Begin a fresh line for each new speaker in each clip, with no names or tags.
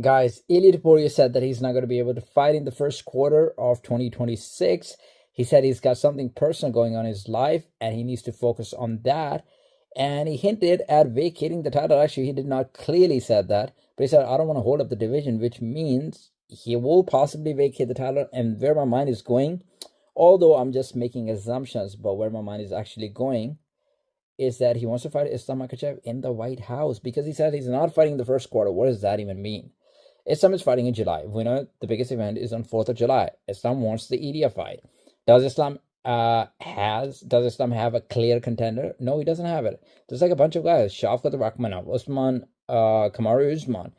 Guys, Ilya Topuria said that he's not going to be able to fight in the first quarter of 2026. He said he's got something personal going on in his life and he needs to focus on that. And he hinted at vacating the title. Actually, he did not clearly said that, but he said, I don't want to hold up the division, which means he will possibly vacate the title. And where my mind is going, although I'm just making assumptions, but where my mind is actually going is that he wants to fight Islam Makhachev in the White House because he said he's not fighting the first quarter. What does that even mean? Islam is fighting in July. We know the biggest event is on 4th of July. Islam wants the Ilya fight. Does Islam have a clear contender? No, he doesn't have it. There's like a bunch of guys: Shavkat Rakhmonov, Usman, Kamaru Usman,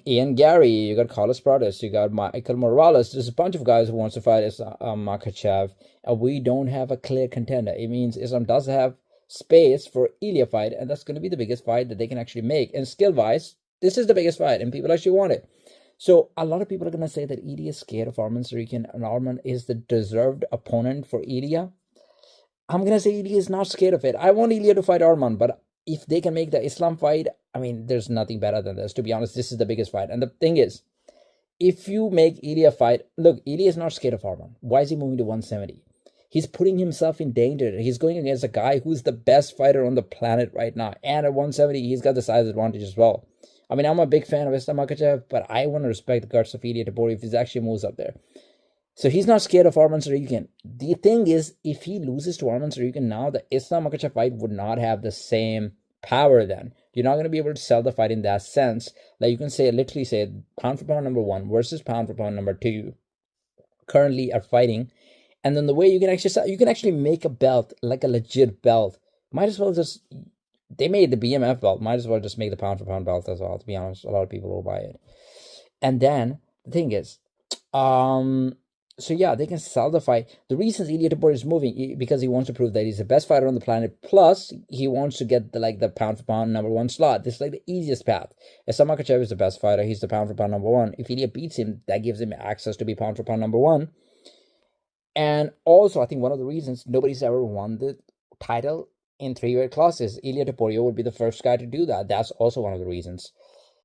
Ian Gary. You got Carlos Pradas. You got Michael Morales. There's a bunch of guys who wants to fight Makhachev, and we don't have a clear contender. It means Islam does have space for Ilya fight, and that's going to be the biggest fight that they can actually make. And skill-wise, this is the biggest fight, and people actually want it. So a lot of people are going to say that Ilya is scared of Arman Tsarukyan, and Arman is the deserved opponent for Ilya. I'm going to say Ilya is not scared of it. I want Ilya to fight Arman, but if they can make the Islam fight, I mean, there's nothing better than this. To be honest, this is the biggest fight. And the thing is, if you make Ilya fight, look, Ilya is not scared of Arman. Why is he moving to 170? He's putting himself in danger. He's going against a guy who's the best fighter on the planet right now. And at 170, he's got the size advantage as well. I mean, I'm a big fan of Islam Makhachev, but I want to respect the guts of Ilya Topuria if he actually moves up there. So he's not scared of Arman Tsarukyan. The thing is, if he loses to Arman Tsarukyan now, the Islam Makhachev fight would not have the same power then. You're not going to be able to sell the fight in that sense. Like you can say, literally say, pound for pound number 1 versus pound for pound number 2 currently are fighting. And then the way you can actually sell, you can actually make a belt, like a legit belt. Might as well just, they made the BMF belt, might as well just make the pound for pound belt as well, to be honest. A lot of people will buy it. And then the thing is, so yeah, they can sell the fight. The reason Ilya Topuria is moving because he wants to prove that he's the best fighter on the planet. Plus, he wants to get the pound for pound number 1 slot. This is like the easiest path. Islam Makhachev is the best fighter. He's the pound for pound number 1. If Ilya beats him, that gives him access to be pound for pound number 1. And also, I think one of the reasons nobody's ever won the title in 3 weight classes, Ilya Topuria would be the first guy to do that. That's also one of the reasons.